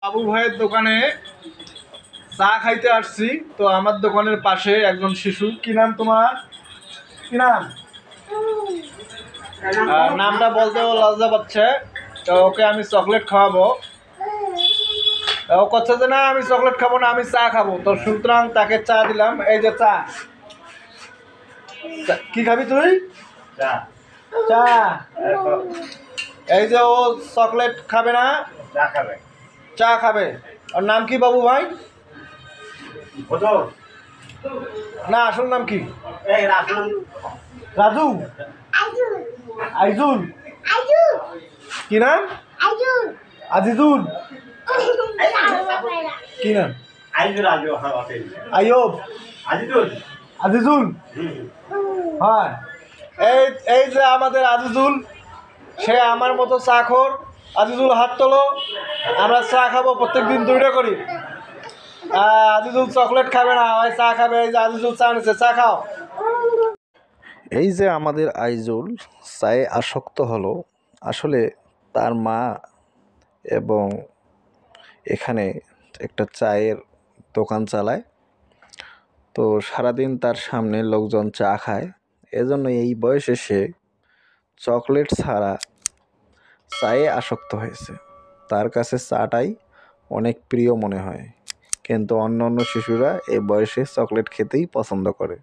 বাবু ভাইয়ের দোকানে চা খাইতে আসছি। তো আমার দোকানের পাশে একজন শিশু, কি নাম তোমার, কি নাম? নামটা বলতেও লজ্জা পাচ্ছে। তো ওকে আমি চকলেট খাওয়াবো। ও করছে যে না, আমি চকলেট খাবো না, আমি চা খাবো। তো সুতরাং তাকে চা দিলাম। এই যে চা। কি খাবি তুই? চা। এই যে ও চকলেট খাবে না, চা খাবে। ওর নাম কি বাবু ভাই? না, আসল নাম কি? রাজু? আইজুল? কি নাম? আজিজুল? কি নাম? আইয়ুব? আজিজুল? হ্যাঁ। এই এই যে আমাদের আজিজুল, সে আমার মতো চাখোর। আজিজুল হাত তোলো, আমরা চা খাবো, প্রত্যেকদিন দুইটা করি। আজিজুল চকলেট খাবে না, ওই চা খাবে। এই যে আজিজুল চা নিচ্ছে, চা খাও। এই যে আমাদের আইজুল চায়ে আসক্ত হলো, আসলে তার মা এবং এখানে একটা চায়ের দোকান চালায়। তো সারাদিন তার সামনে লোকজন চা খায়, এজন্য এই বয়সে সে চকলেট ছাড়া চায়ে আসক্ত হয়েছে। তার কাছে চাটাই অনেক প্রিয় মনে হয়, কিন্তু অন্য অন্য শিশুরা এই বয়সে চকলেট খেতেই পছন্দ করে।